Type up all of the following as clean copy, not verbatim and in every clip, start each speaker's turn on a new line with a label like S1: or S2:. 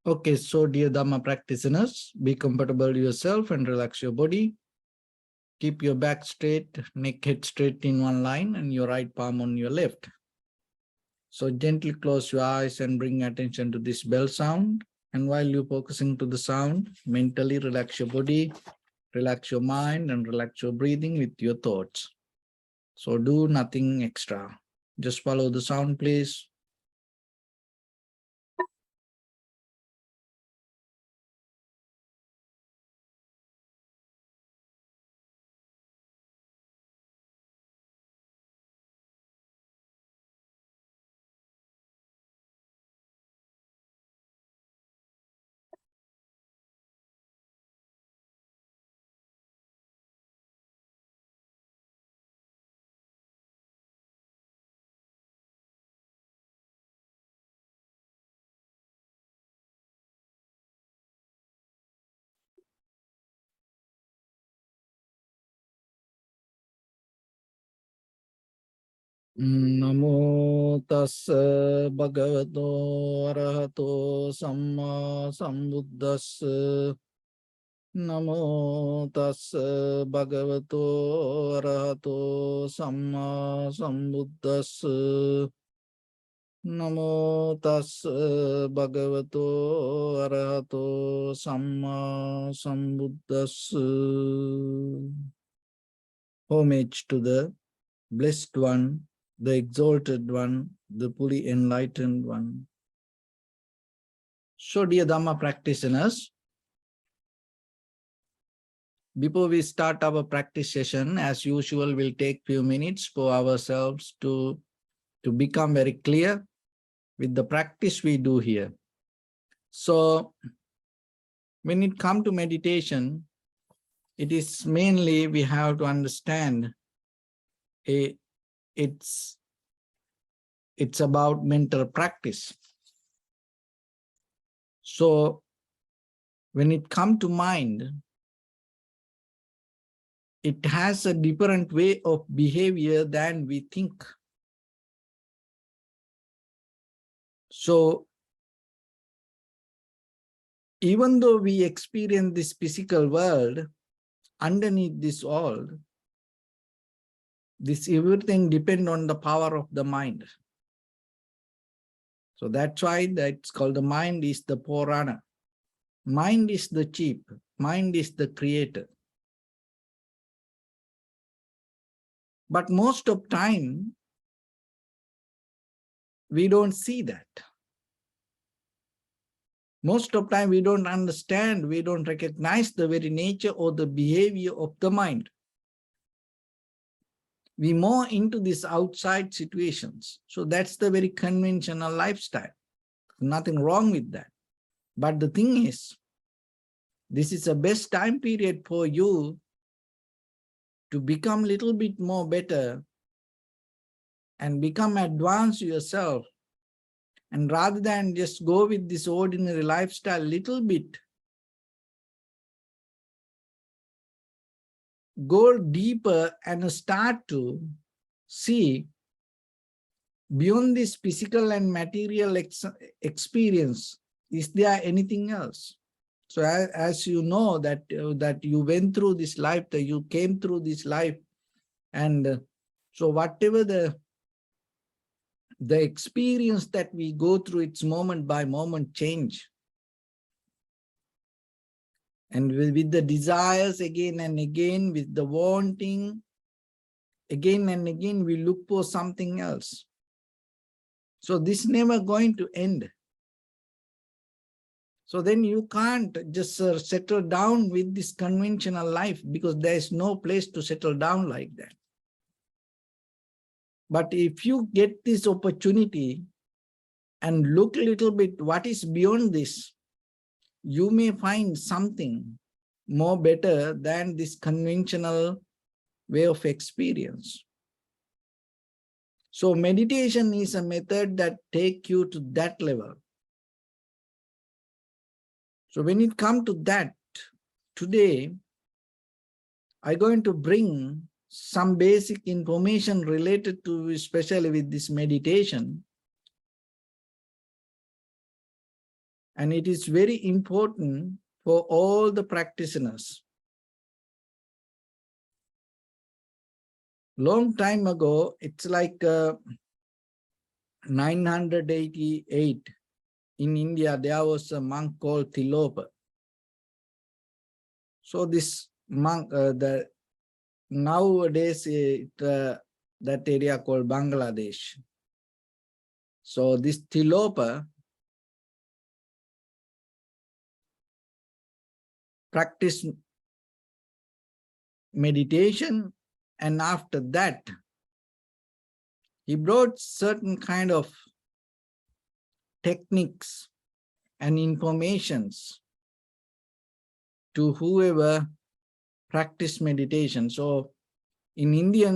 S1: Okay, so dear Dharma practitioners, be comfortable yourself and relax your body. Keep your back straight, neck head straight in one line, and your right palm on your left. So gently close your eyes and bring attention to this bell sound. And while you're focusing to the sound, mentally relax your body, relax your mind, and relax your breathing with your thoughts. So do nothing extra. Just follow the sound, please. Namo tassa bhagavato arahato samma sambuddhassa. Namo tassa bhagavato arahato samma sambuddhassa. Namo tassa bhagavato arahato samma sambuddhassa. Homage to the Blessed One, the Exalted One, the fully enlightened One. So, dear Dhamma practitioners, before we start our practice session, as usual, we'll take few minutes for ourselves to become very clear with the practice we do here. So, when it comes to meditation, it is mainly we have to understand it's about mental practice. So when it comes to mind, it has a different way of behavior than we think. So even though we experience this physical world, underneath this all, this everything depends on the power of the mind. So that's why that's called the mind is the forerunner. Mind is the chief. Mind is the creator. But most of time, we don't see that. Most of time, we don't understand, we don't recognize the very nature or the behavior of the mind. We more into these outside situations. So that's the very conventional lifestyle. Nothing wrong with that. But the thing is, this is the best time period for you to become a little bit more better and become advanced yourself. And rather than just go with this ordinary lifestyle little bit, go deeper and start to see beyond this physical and material experience, is there anything else? So as you know that, that you went through this life, that you came through this life, and so whatever the experience that we go through, it's moment by moment change. And with the desires again and again, with the wanting, again and again, we look for something else. So this never going to end. So then you can't just settle down with this conventional life, because there is no place to settle down like that. But if you get this opportunity and look a little bit what is beyond this, you may find something more better than this conventional way of experience. So meditation is a method that takes you to that level. So when it comes to that, today, I'm going to bring some basic information related to, especially with this meditation. And it is very important for all the practitioners. Long time ago, it's like 988, in India, there was a monk called Tilopa. So this monk, nowadays, that area called Bangladesh. So this Tilopa practiced meditation, and after that, he brought certain kind of techniques and informations to whoever practice meditation. So in India,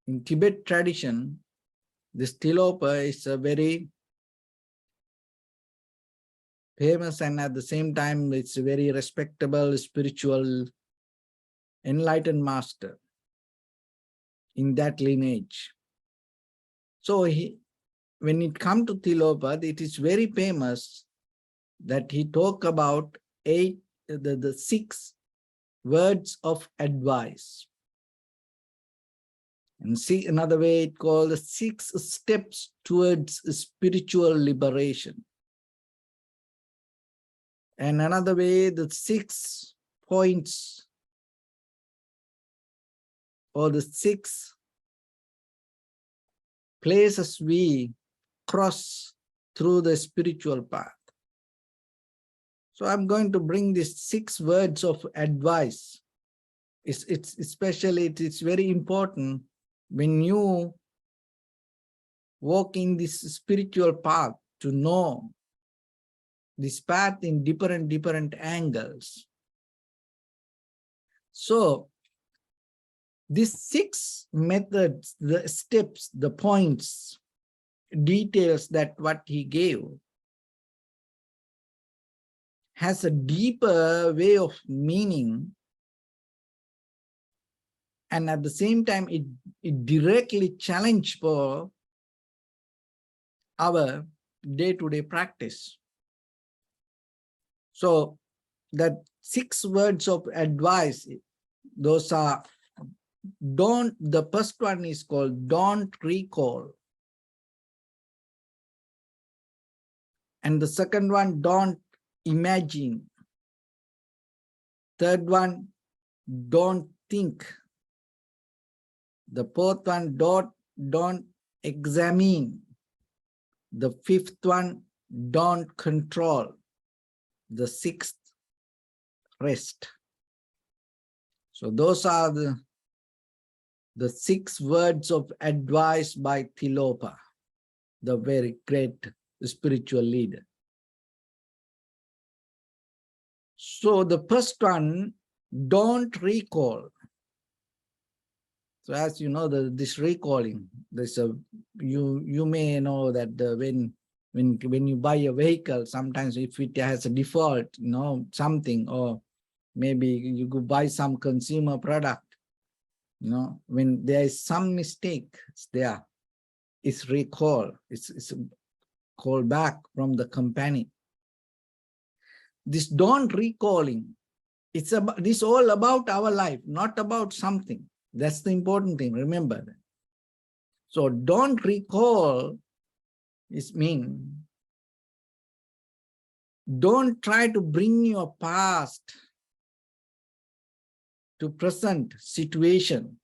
S1: in Tibet tradition, this Tilopa is a very famous, and at the same time, it's a very respectable, spiritual, enlightened master in that lineage. So when it comes to Tilopa, it is very famous that he talked about the 6 words of advice. And see, another way it called the 6 steps towards spiritual liberation. And another way, the 6 points, or the 6 places we cross through the spiritual path. So I'm going to bring these 6 words of advice. It's very important when you walk in this spiritual path to know this path in different angles. So these 6 methods, the steps, the points, details that what he gave has a deeper way of meaning, and at the same time it directly challenge for our day-to-day practice. So that 6 words of advice, those are, the first one is called don't recall. And the second one, don't imagine. Third one, don't think. The fourth one, don't examine. The fifth one, don't control. The sixth, rest. So those are the 6 words of advice by Tilopa, the very great spiritual leader. So the first one, don't recall. So as you know, this recalling, you may know that when you buy a vehicle, sometimes if it has a default, something, or maybe you go buy some consumer product, when there is some mistake, it's recall, it's called back from the company. This don't recalling, this all about our life, not about something. That's the important thing, remember that. So don't recall don't try to bring your past to present situation.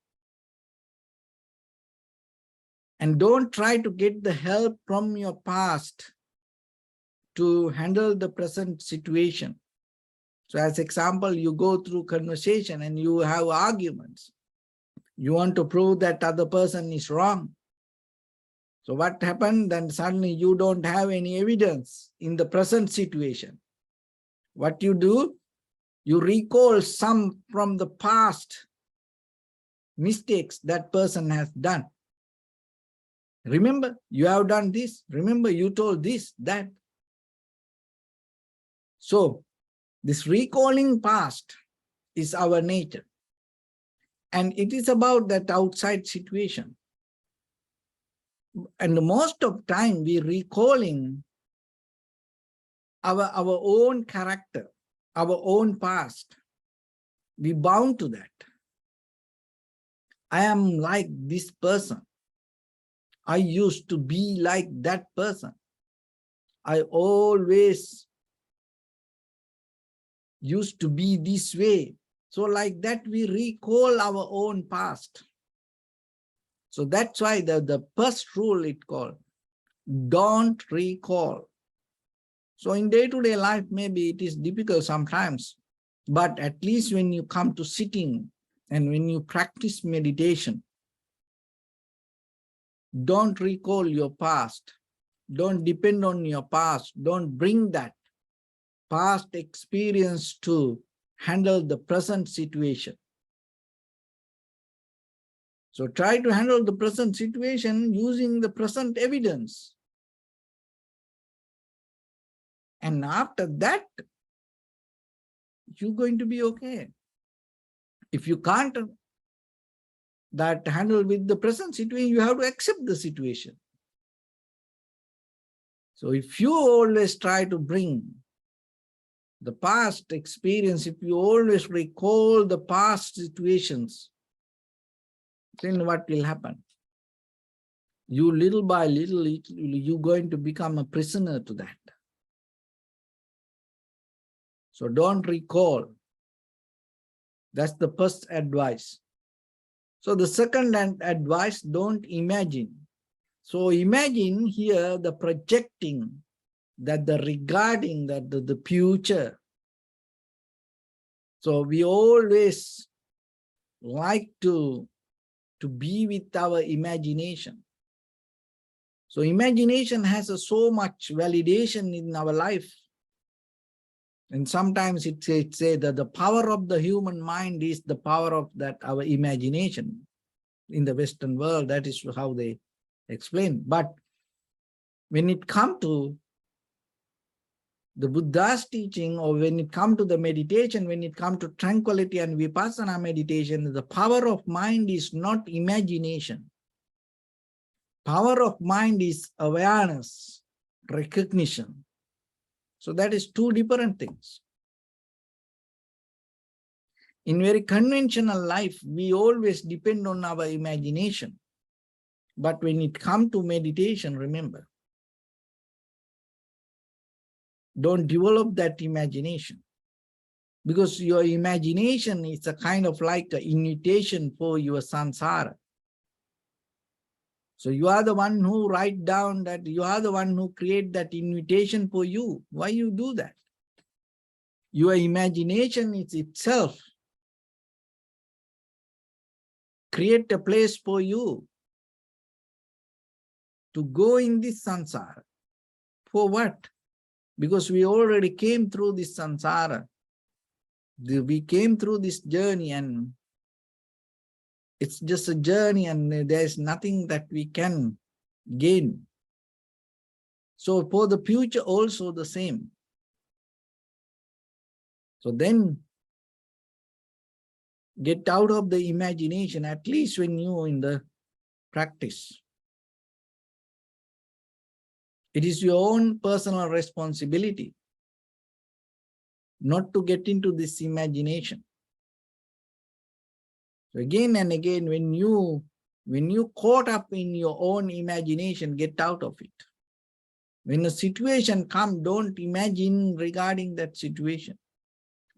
S1: And don't try to get the help from your past to handle the present situation. So as example, you go through conversation and you have arguments. You want to prove that other person is wrong. So what happened? Then suddenly you don't have any evidence in the present situation. What you do? You recall some from the past mistakes that person has done. Remember, you have done this. Remember, you told this, that. So this recalling past is our nature. And it is about that outside situation. And most of time we recalling our own character, our own past. We bound to that. I am like this person. I used to be like that person. I always used to be this way. So like that, we recall our own past. So that's why the first rule it called, don't recall. So in day-to-day life, maybe it is difficult sometimes, but at least when you come to sitting and when you practice meditation, don't recall your past. Don't depend on your past. Don't bring that past experience to handle the present situation. So try to handle the present situation using the present evidence. And after that, you're going to be okay. If you can't that handle with the present situation, you have to accept the situation. So if you always try to bring the past experience, if you always recall the past situations, then what will happen? You little by little, you're going to become a prisoner to that. So don't recall. That's the first advice. So the second advice, don't imagine. So imagine here the projecting, that the regarding, that the future. So we always like to be with our imagination. So imagination has so much validation in our life. And sometimes it says that the power of the human mind is the power of that our imagination. In the Western world, that is how they explain. But when it comes to the Buddha's teaching, or when it comes to the meditation, when it comes to tranquility and vipassana meditation, the power of mind is not imagination. Power of mind is awareness, recognition. So that is two different things. In very conventional life, we always depend on our imagination. But when it comes to meditation, remember, don't develop that imagination. Because your imagination is a kind of like an invitation for your samsara. So you are the one who write down that, you are the one who create that invitation for you. Why you do that? Your imagination is itself create a place for you to go in this samsara. For what? Because we already came through this samsara. We came through this journey, and it's just a journey, and there's nothing that we can gain. So for the future also the same. So then get out of the imagination, at least when you're in the practice. It is your own personal responsibility not to get into this imagination. So again and again, when you caught up in your own imagination, get out of it. When a situation comes, don't imagine regarding that situation.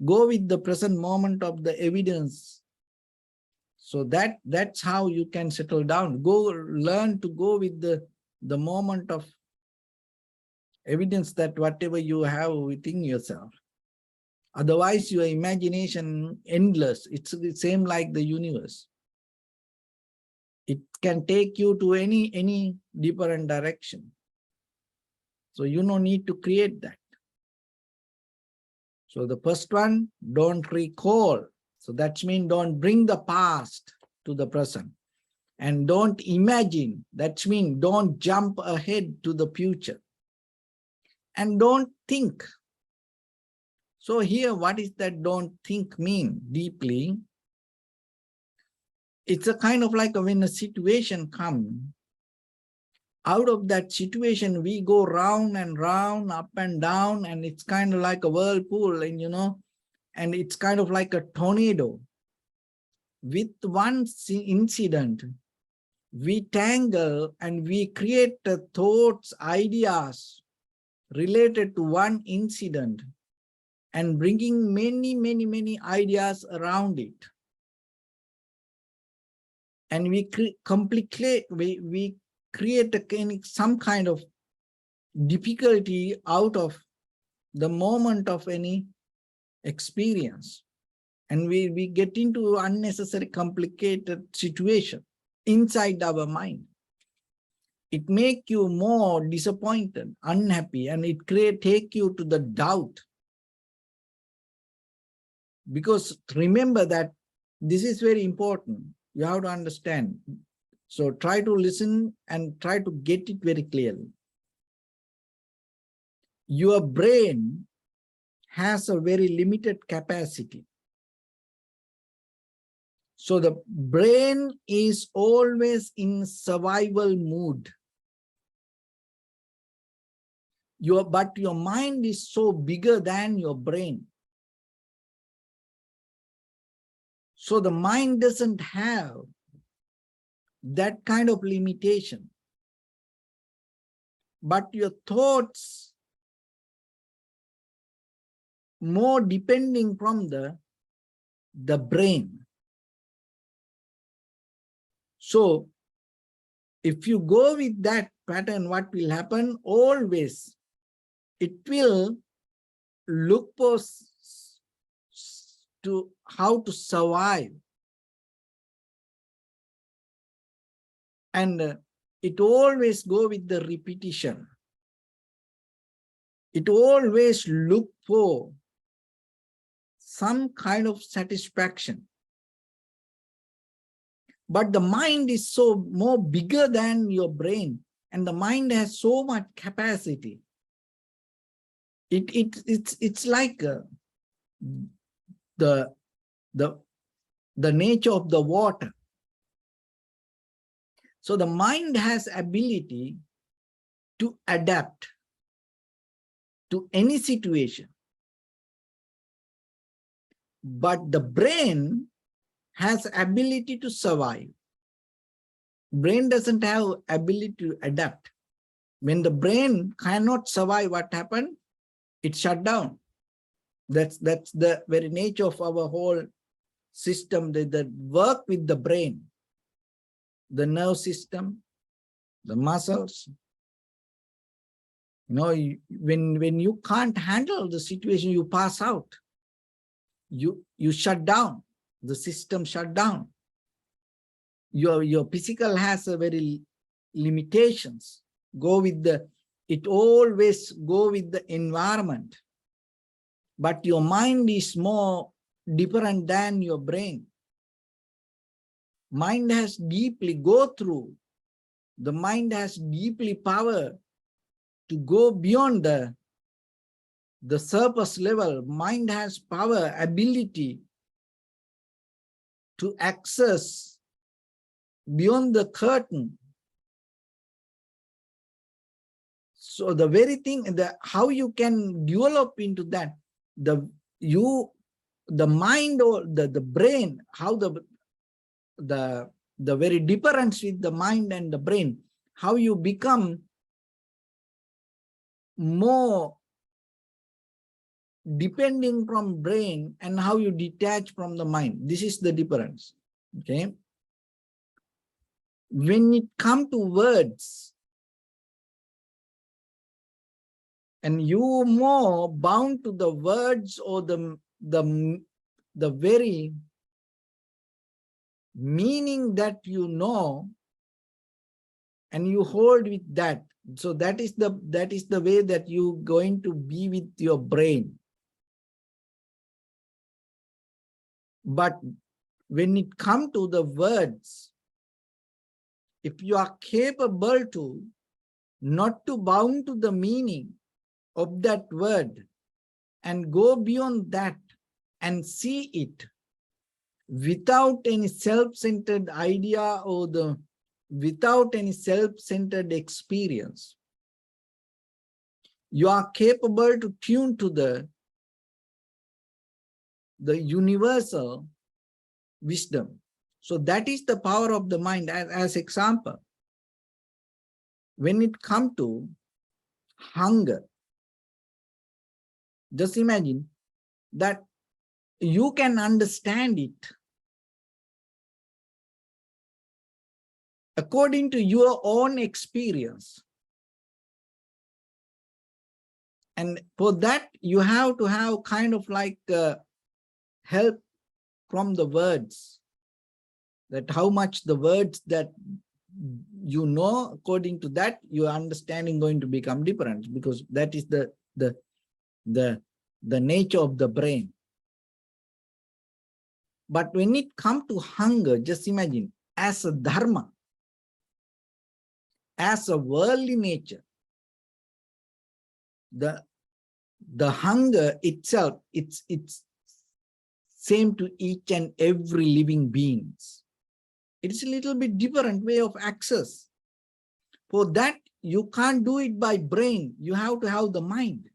S1: Go with the present moment of the evidence. So that's how you can settle down. Learn to go with the moment of evidence, that whatever you have within yourself. Otherwise, your imagination endless. It's the same like the universe. It can take you to any different direction. So you no need to create that. So the first one, don't recall. So that means don't bring the past to the present. And don't imagine. That means don't jump ahead to the future. And don't think. So here, what is that don't think mean deeply? It's a kind of like when a situation comes, out of that situation, we go round and round, up and down, and it's kind of like a whirlpool, and and it's kind of like a tornado. With one incident, we tangle and we create thoughts, ideas related to one incident, and bringing many ideas around it. And we create some kind of difficulty out of the moment of any experience. And we get into unnecessary complicated situation inside our mind. It make you more disappointed, unhappy, and it take you to the doubt. Because remember that this is very important. You have to understand. So try to listen and try to get it very clearly. Your brain has a very limited capacity. So the brain is always in survival mood. But your mind is so bigger than your brain. So the mind doesn't have that kind of limitation. But your thoughts more depending from the brain. So if you go with that pattern, what will happen? Always it will look for how to survive. And it always go with the repetition. It always look for some kind of satisfaction. But the mind is so more bigger than your brain, and the mind has so much capacity. It's like the nature of the water. So the mind has ability to adapt to any situation. But the brain has ability to survive. Brain doesn't have ability to adapt. When the brain cannot survive, what happened? It shut down. That's the very nature of our whole system that work with the brain. The nerve system, the muscles. When you can't handle the situation, you pass out. You shut down. The system shut down. Your physical has a very limitations. It always go with the environment. But your mind is more different than your brain. Mind has deeply go through. The mind has deeply power to go beyond the surface level. Mind has power, ability to access beyond the curtain. So the very thing, how you can develop into that, the mind or the brain, how the very difference with the mind and the brain, how you become more depending from brain and how you detach from the mind. This is the difference. Okay. When it comes to words, and you more bound to the words or the very meaning that you know, and you hold with that. So that is the way that you going to be with your brain. But when it comes to the words, if you are capable to not to bound to the meaning of that word and go beyond that and see it without any self-centered idea or the without any self-centered experience. You are capable to tune to the universal wisdom. So that is the power of the mind. As example, when it comes to hunger, just imagine that you can understand it according to your own experience. And for that, you have to have kind of like help from the words, that how much the words that you know, according to that, your understanding going to become different, because that is the nature of the brain. But when it comes to hunger, just imagine, as a dharma, as a worldly nature, the hunger itself, it's same to each and every living beings. It's a little bit different way of access. For that, you can't do it by brain. You have to have the mind.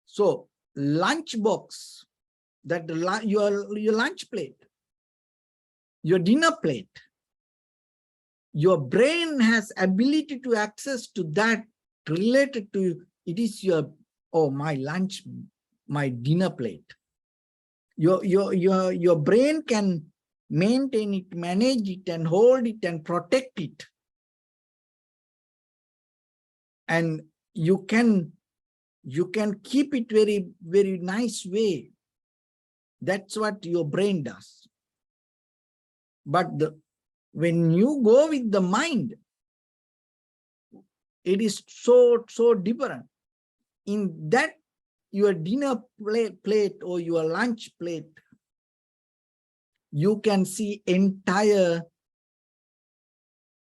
S1: So lunch box, that your lunch plate, your dinner plate, your brain has ability to access to that related to, it is your, oh, my lunch, my dinner plate. Your brain can maintain it, manage it, and hold it and protect it. And you can keep it very, very nice way. That's what your brain does. But when you go with the mind, it is so different. In that, your dinner plate or your lunch plate, you can see entire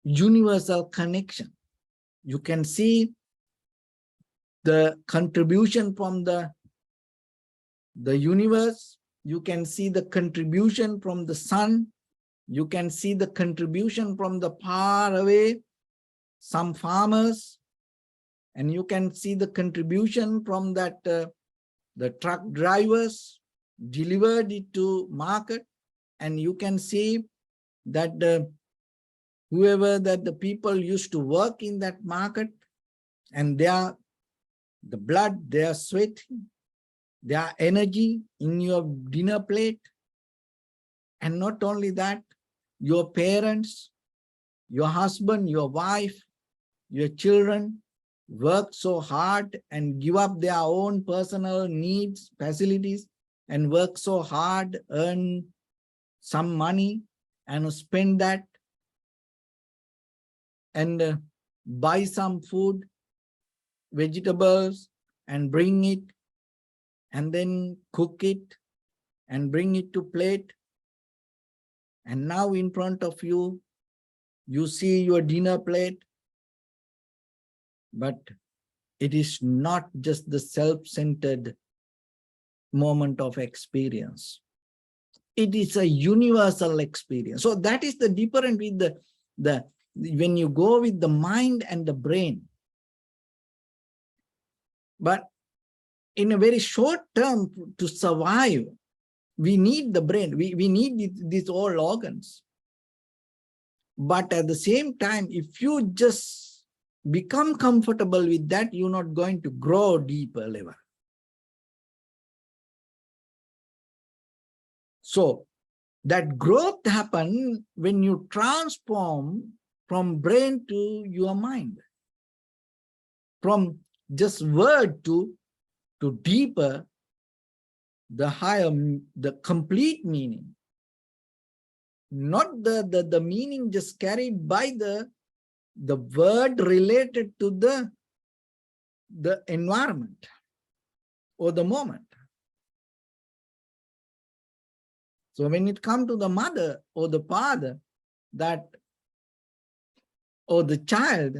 S1: universal connection. You can see the contribution from the universe. You can see the contribution from the sun. You can see the contribution from the far away, some farmers. And you can see the contribution from that the truck drivers delivered it to market. And you can see that whoever that the people used to work in that market, and the blood, their sweat, their energy in your dinner plate. And not only that, your parents, your husband, your wife, your children work so hard and give up their own personal needs, facilities, and work so hard, earn some money and spend that, and buy some food, vegetables, and bring it, and then cook it and bring it to plate. And now in front of you, you see your dinner plate. But it is not just the self-centered moment of experience. It is a universal experience. So that is the difference with when you go with the mind and the brain. But in a very short term, to survive, we need the brain. We need these all organs. But at the same time, if you just become comfortable with that, you're not going to grow deeper level. So that growth happens when you transform from brain to your mind, from just word to deeper, the higher, the complete meaning. Not the meaning just carried by the word related to the environment or the moment. So when it comes to the mother or the father, that, or the child,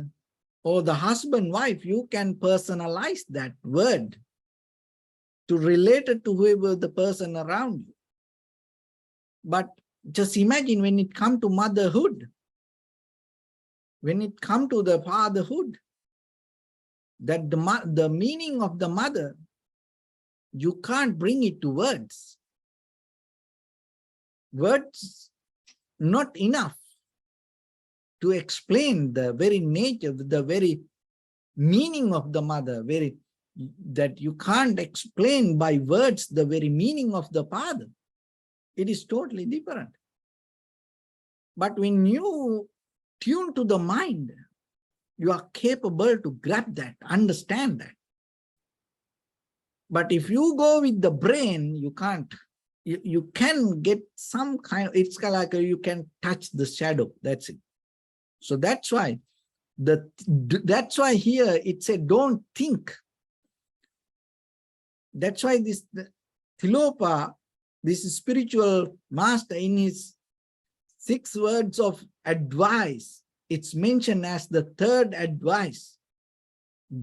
S1: or the husband, wife, you can personalize that word to relate it to whoever the person around you. But Just imagine when it comes to motherhood, when it comes to the fatherhood, that the meaning of the mother, you can't bring it to words. Words not enough to explain the very nature, the very meaning of the mother, that you can't explain by words the very meaning of the father. It is totally different. But when you tune to the mind, you are capable to grab that, understand that. But if you go with the brain, you can't. You can get some kind of, it's kind of like you can touch the shadow, that's it. So that's why here it said don't think. That's why the Tilopa, this spiritual master, in his 6 words of advice, it's mentioned as the 3rd advice.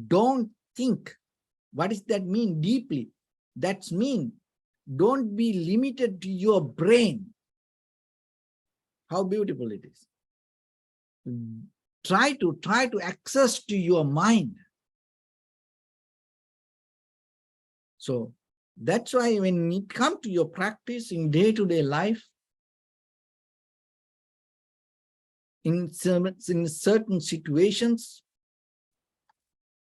S1: Don't think. What does that mean deeply? That's mean don't be limited to your brain. How beautiful it is. Try to access to your mind. So that's why when it comes to your practice in day-to-day life, in certain situations,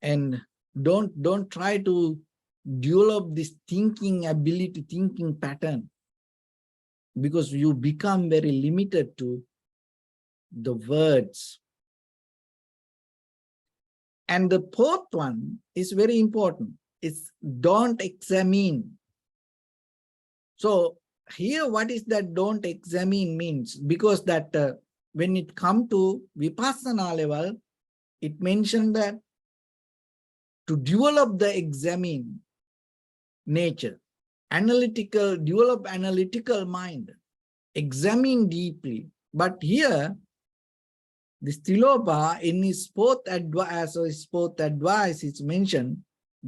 S1: and don't try to develop this thinking ability, thinking pattern, because you become very limited to the words. And the 4th one is very important. It's don't examine. So here, what is that don't examine means? Because that when it comes to Vipassana level, it mentioned that to develop the examine nature, develop analytical mind, examine deeply. But here, this Tilopa, in his 4th advice, it's mentioned,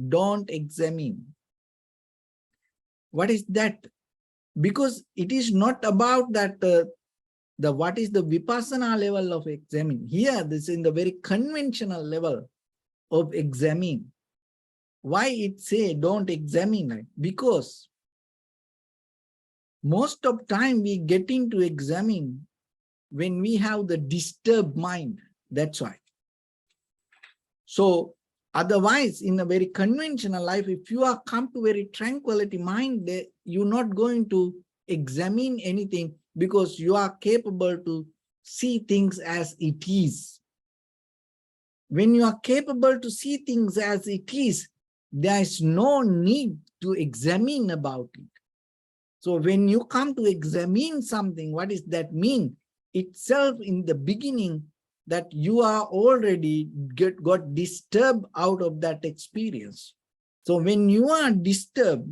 S1: don't examine. What is that? Because it is not about that what is the Vipassana level of examine. Here, this is in the very conventional level of examine. Why it say don't examine? Because most of time we get into examine when we have the disturbed mind. That's why. So otherwise, in a very conventional life, if you are come to very tranquility mind, you're not going to examine anything because you are capable to see things as it is. When you are capable to see things as it is, there is no need to examine about it. So when you come to examine something, what does that mean? Itself in the beginning, that you are already got disturbed out of that experience. So when you are disturbed,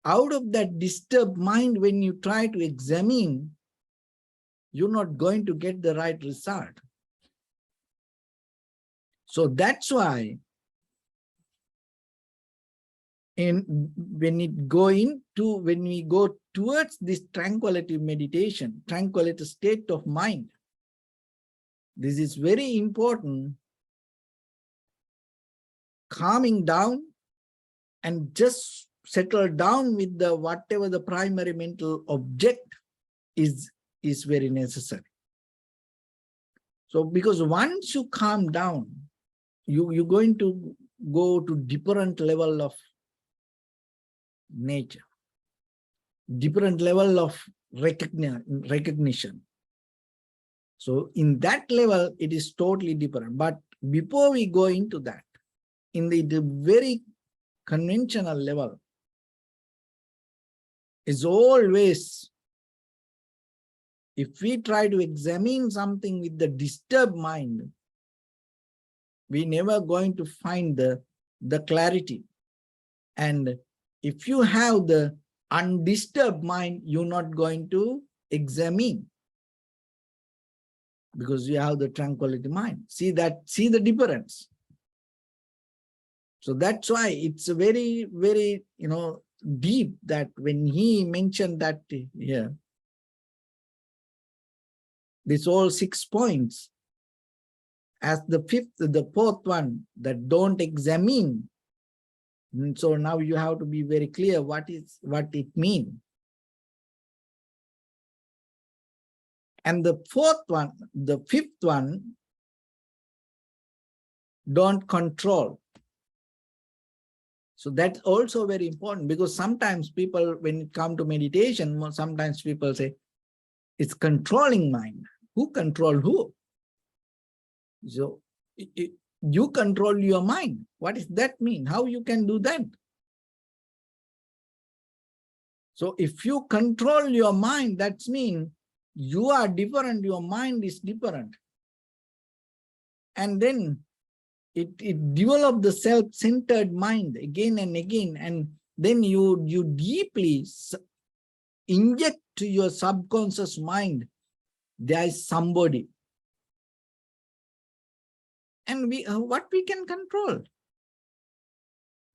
S1: out of that disturbed mind, when you try to examine, you're not going to get the right result. So that's why when we go towards this tranquility meditation, tranquility state of mind, this is very important. Calming down and just settle down with the whatever the primary mental object is very necessary. So because once you calm down, you're going to go to different level of nature, different level of recognition. So in that level, it is totally different. But before we go into that, in the very conventional level, is always, if we try to examine something with the disturbed mind, we're never going to find the clarity. And if you have the undisturbed mind, you're not going to examine, because you have the tranquility mind. See the difference. So that's why it's very, very, deep that when he mentioned that here, These all 6 points. As the fourth one, that don't examine. So now you have to be very clear what it means. And the fifth one, don't control. So that's also very important, because sometimes people, when it comes to meditation, sometimes people say, it's controlling mind. Who control who? So you control your mind. What does that mean? How you can do that? So if you control your mind, that means you are different, your mind is different. And then it develops the self-centered mind again and again. And then you deeply inject to your subconscious mind, there is somebody. And what we can control?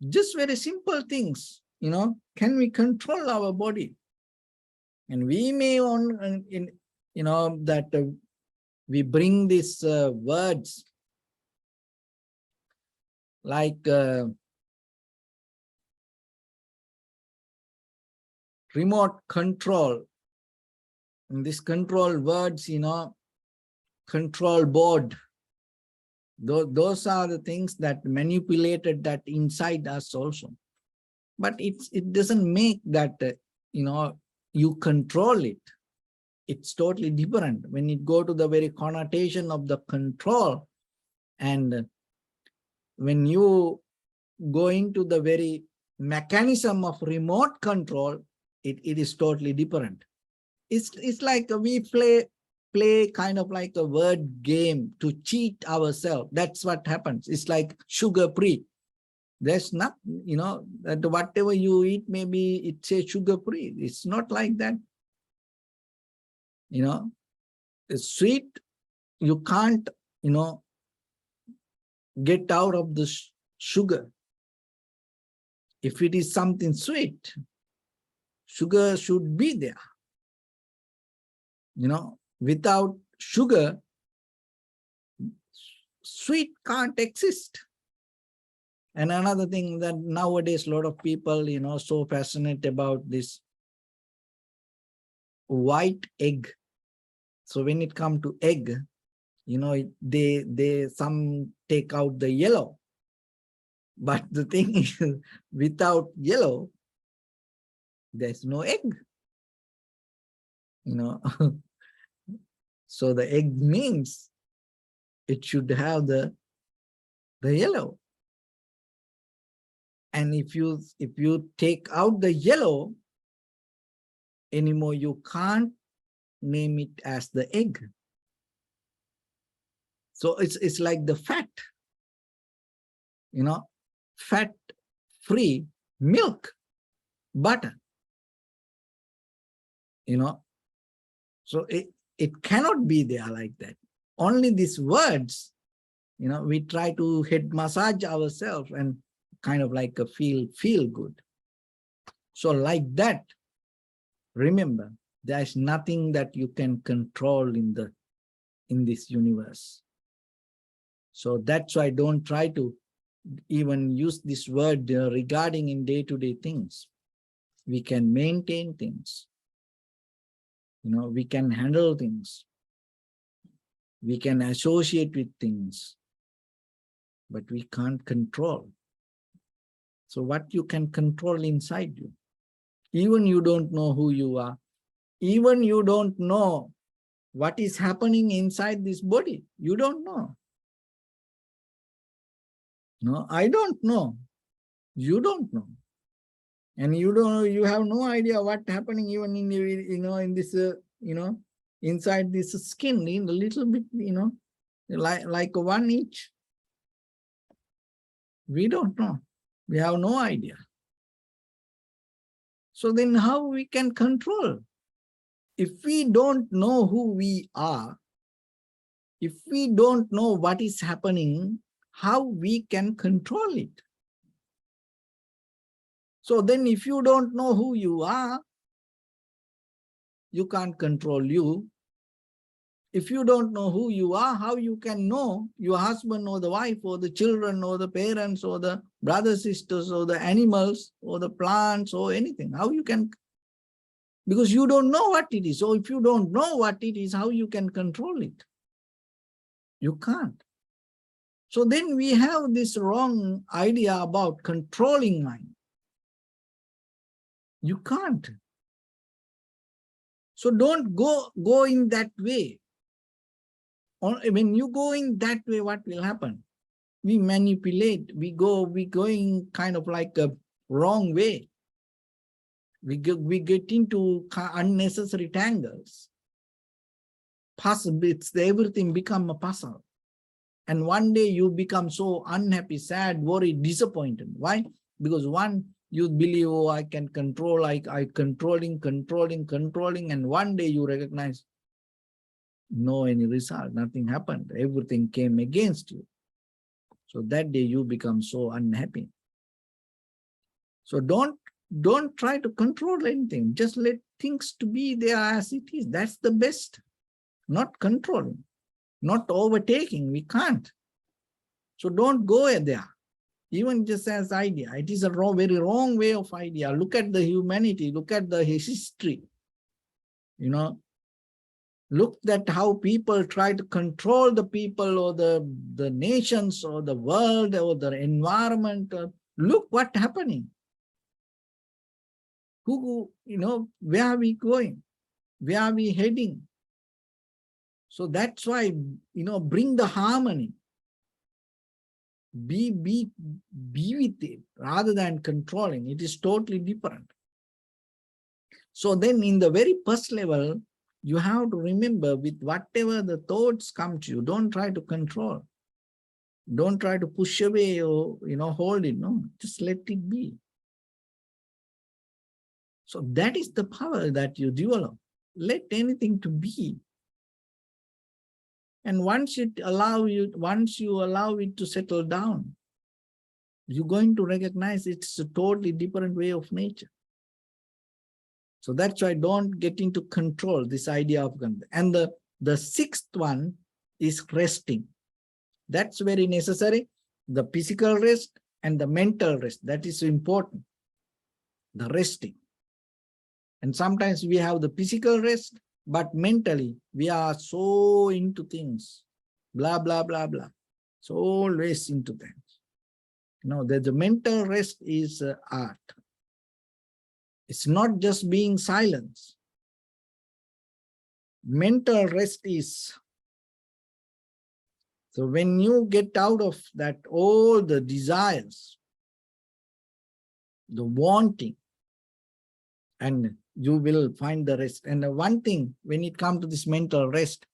S1: Just very simple things, can we control our body? And we may that we bring these words like remote control. And these control words, control board. Those are the things that manipulated that inside us also. But it doesn't make that, you control it. It's totally different. When you go to the very connotation of the control, and when you go into the very mechanism of remote control, it is totally different. It's like we play kind of like a word game to cheat ourselves. That's what happens. It's like sugar-free. There's not, that whatever you eat, maybe it's a sugar-free. It's not like that. It's sweet, you can't, get out of the sugar. If it is something sweet, sugar should be there. Without sugar, sweet can't exist. And another thing that nowadays a lot of people, so passionate about this white egg. So when it comes to egg, they some take out the yellow. But the thing is, without yellow, there's no egg. So the egg means it should have the yellow. And if you take out the yellow anymore, you can't name it as the egg. So it's like the fat, fat-free milk, butter, So it cannot be there like that. Only these words, we try to head massage ourselves and kind of like a feel good. So like that, remember, there is nothing that you can control in this universe. So that's why don't try to even use this word regarding in day-to-day things. We can maintain things. We can handle things. We can associate with things, but we can't control. So what you can control inside you? Even you don't know who you are. Even you don't know what is happening inside this body. You don't know. No, I don't know. You don't know. And you have no idea what's happening even in, in this, inside this skin, in a little bit, like 1 inch. We don't know. We have no idea. So then how we can control? If we don't know who we are, if we don't know what is happening, how we can control it? So then if you don't know who you are, you can't control you. If you don't know who you are, how you can know your husband or the wife or the children or the parents or the brothers, sisters or the animals or the plants or anything? How you can? Because you don't know what it is. So if you don't know what it is, how you can control it? You can't. So then we have this wrong idea about controlling mind. You can't. So don't go in that way. When you go in that way, what will happen? We manipulate, we going kind of like a wrong way. We get into unnecessary tangles. Everything become a puzzle. And one day you become so unhappy, sad, worried, disappointed. Why? Because one, you believe, oh, I can control, I controlling. And one day you recognize, no any result, nothing happened. Everything came against you. So that day you become so unhappy. So don't try to control anything. Just let things to be there as it is. That's the best. Not controlling, not overtaking. We can't. So don't go there. Even just as idea. It is a very wrong way of idea. Look at the humanity. Look at the history. You know, look at how people try to control the people or the nations or the world or the environment. Look what's happening. Where are we going? Where are we heading? So that's why, bring the harmony. Be with it rather than controlling. It is totally different. So then in the very first level, you have to remember with whatever the thoughts come to you, don't try to control. Don't try to push away or, hold it. No, just let it be. So that is the power that you develop. Let anything to be. And once you allow it to settle down, you're going to recognize it's a totally different way of nature. So that's why don't get into control, this idea of control. And the sixth one is resting. That's very necessary. The physical rest and the mental rest. That is important. The resting. And sometimes we have the physical rest, but mentally we are so into things. Blah, blah, blah, blah. So always into things. The mental rest is art. It's not just being silent. Mental rest is. So when you get out of that, all the desires, the wanting, and you will find the rest. And the one thing, when it comes to this mental rest,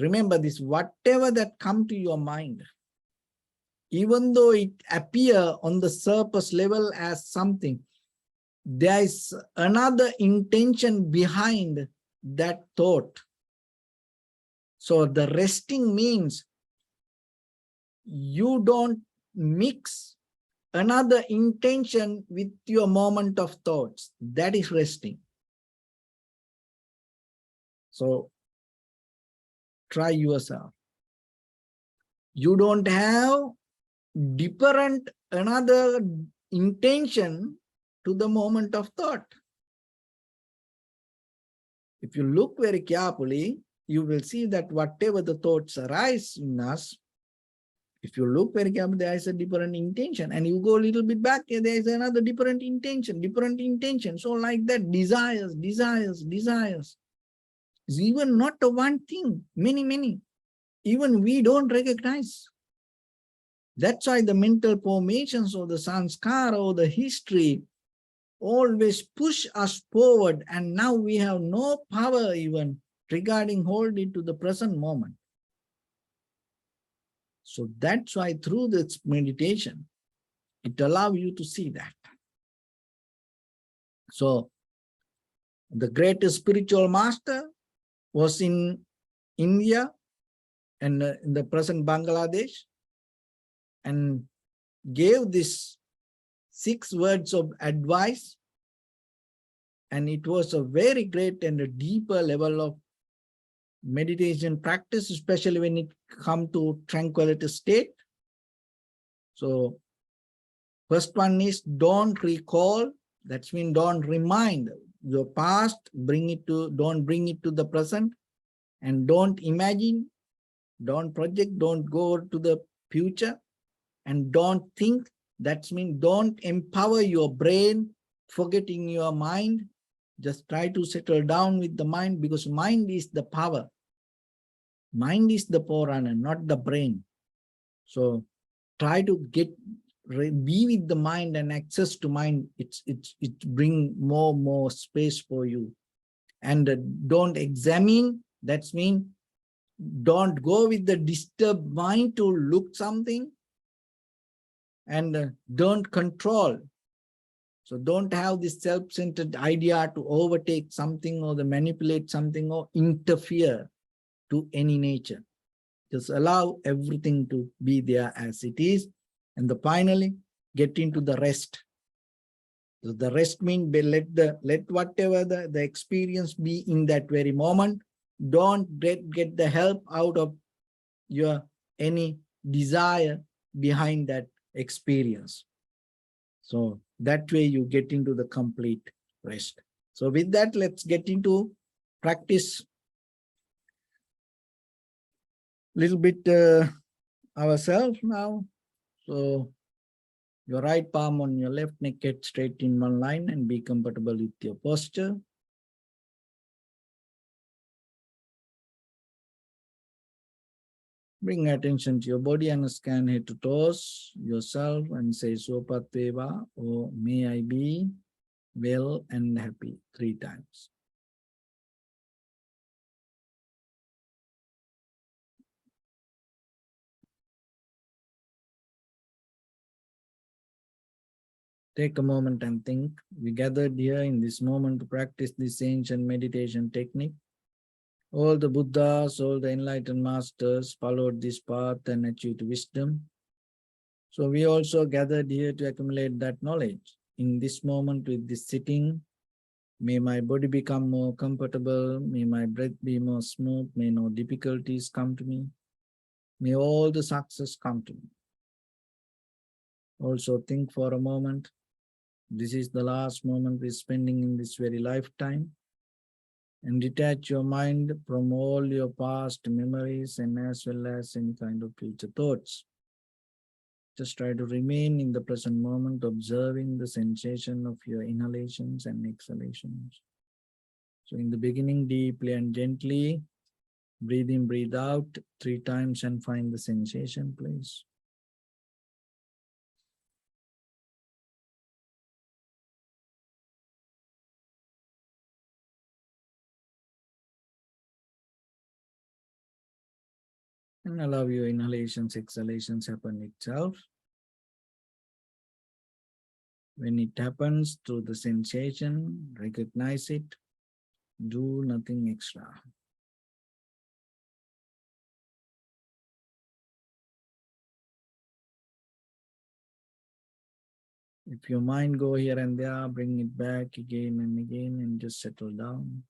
S1: remember this, whatever that comes to your mind, even though it appears on the surface level as something, there is another intention behind that thought. So the resting means you don't mix another intention with your moment of thoughts. That is resting. So try yourself. You don't have different another intention to the moment of thought. If you look very carefully, you will see that whatever the thoughts arise in us, if you look very carefully, there is a different intention. And you go a little bit back, there is another different intention. So like that, desires. It's even not a one thing, many. Even we don't recognize. That's why the mental formations or the sanskara or the history always push us forward. And now we have no power even regarding holding to the present moment. So that's why through this meditation, it allows you to see that. So the greatest spiritual master was in India and in the present Bangladesh, and gave this 6 words of advice. And it was a very great and a deeper level of meditation practice, especially when it comes to tranquility state. So first one is don't recall. That means don't remind your past, don't bring it to the present, and don't imagine, don't project, don't go to the future, and don't think. That means don't empower your brain, forgetting your mind. Just try to settle down with the mind, because mind is the power. Mind is the forerunner, not the brain. So try to be with the mind and access to mind. It bring more space for you. And don't examine. That means don't go with the disturbed mind to look something, and don't control. So don't have this self-centered idea to overtake something or the manipulate something or interfere to any nature. Just allow everything to be there as it is. And finally, get into the rest. So the rest means let whatever the experience be in that very moment. Don't get the help out of your any desire behind that experience. So that way you get into the complete rest. So with that, let's get into practice little bit ourselves now. So your right palm on your left neck, get straight in one line and be comfortable with your posture. Bring attention to your body and scan head to toes yourself and say Sopateva, or may I be well and happy 3 times. Take a moment and think. We gathered here in this moment to practice this ancient meditation technique. All the Buddhas, all the enlightened masters followed this path and achieved wisdom. So we also gathered here to accumulate that knowledge. In this moment with this sitting, may my body become more comfortable, may my breath be more smooth, may no difficulties come to me, may all the success come to me. Also think for a moment, this is the last moment we're spending in this very lifetime, and detach your mind from all your past memories and as well as any kind of future thoughts. Just try to remain in the present moment, observing the sensation of your inhalations and exhalations. So in the beginning, deeply and gently, breathe in, breathe out 3 times and find the sensation, please. And allow your inhalations, exhalations happen itself. When it happens through the sensation, recognize it, do nothing extra. If your mind go here and there, bring it back again and again and just settle down.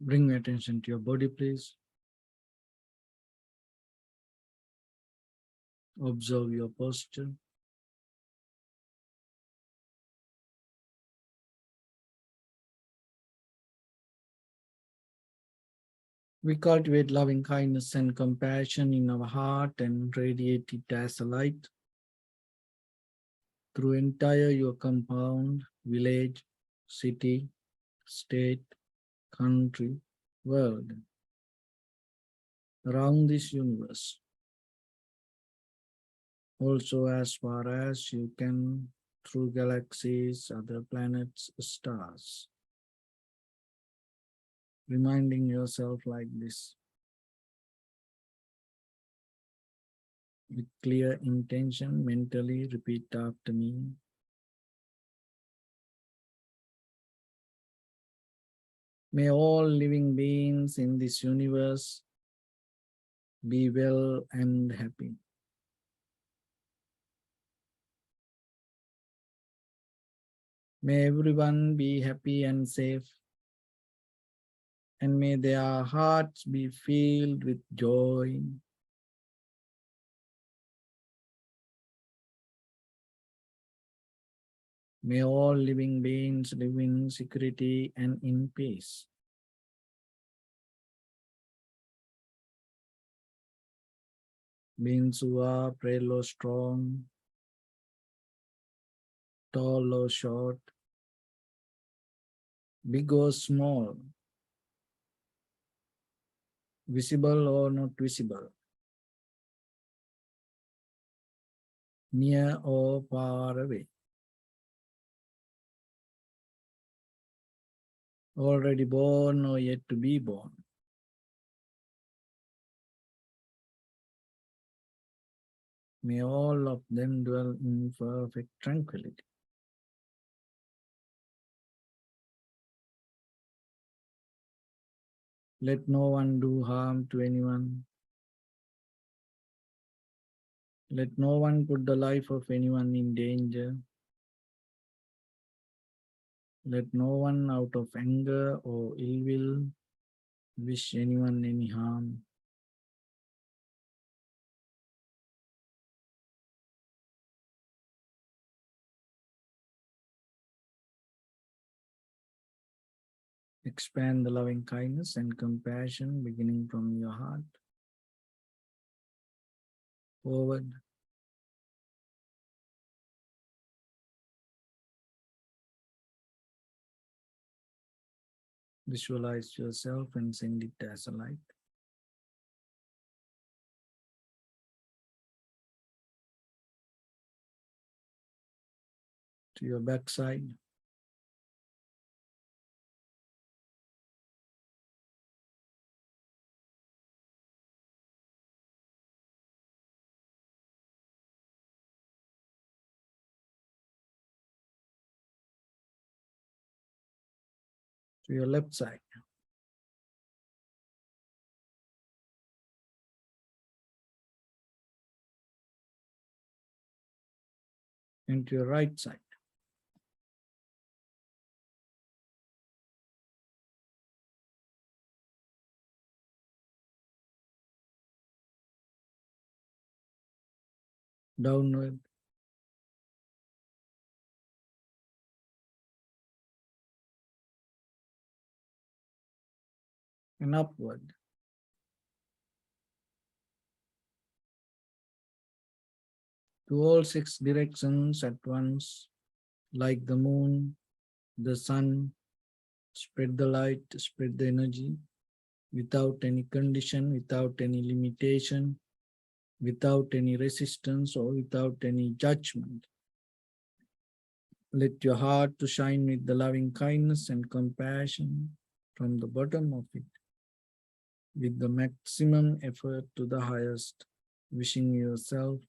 S1: Bring attention to your body, please. Observe your posture. We cultivate loving kindness and compassion in our heart and radiate it as a light through entire your compound, village, city, state, country, world, around this universe. Also as far as you can through galaxies, other planets, stars. Reminding yourself like this with clear intention, mentally repeat after me. May all living beings in this universe be well and happy. May everyone be happy and safe, and may their hearts be filled with joy. May all living beings live in security and in peace. Beings who are frail or strong, tall or short, big or small, visible or not visible, near or far away, already born or yet to be born. May all of them dwell in perfect tranquility. Let no one do harm to anyone. Let no one put the life of anyone in danger. Let no one out of anger or ill will wish anyone any harm. Expand the loving kindness and compassion beginning from your heart forward. Visualize yourself and send it as a light. To your backside. To your left side. And to your right side. Downward. And upward. To all six directions at once, like the moon, the sun, spread the light, spread the energy, without any condition, without any limitation, without any resistance or without any judgment. Let your heart to shine with the loving kindness and compassion from the bottom of it, with the maximum effort to the highest, wishing yourself,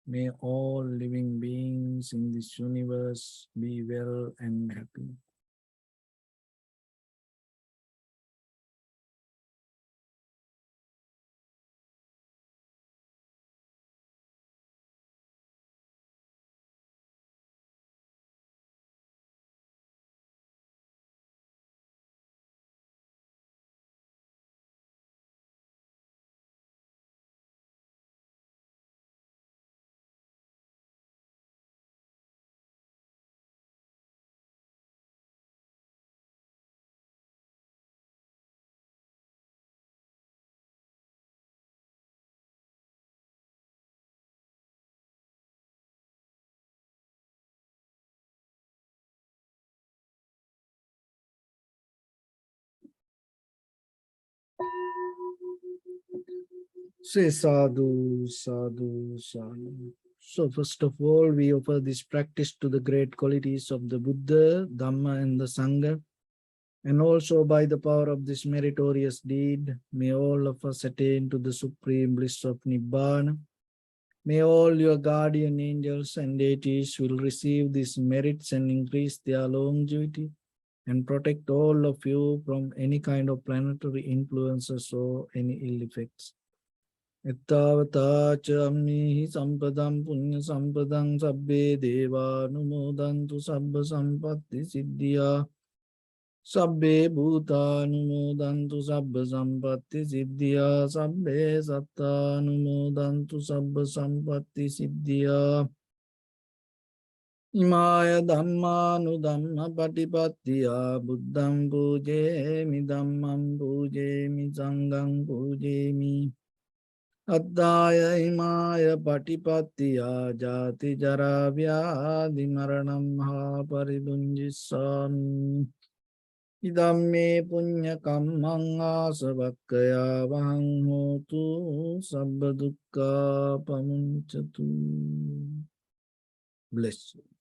S1: may all living beings in this universe be well and happy. Say sadhu, sadhu, sadhu. So first of all, we offer this practice to the great qualities of the Buddha, Dharma, and the Sangha. And also by the power of this meritorious deed, may all of us attain to the supreme bliss of Nibbana. May all your guardian angels and deities will receive these merits and increase their longevity and protect all of you from any kind of planetary influences or any ill effects. Ettavata cha ammihi sampadam punya sampadam sabbe deva numodantu sabba sampatti siddhya sabbe bhuta numodantu sabba sampatti siddhya sabbe satta numodantu sabba sampatti siddhya imaya dhammanu dhamma patipattiya buddham pujemi dhammam pujemi sangham pujemi Addaya imaya patipattiya jati jara vyadhi maranam ha paridunjissami idamme punya kammang asavakkaya vahang hotu sabba dukkha pamuncatu. Bless you.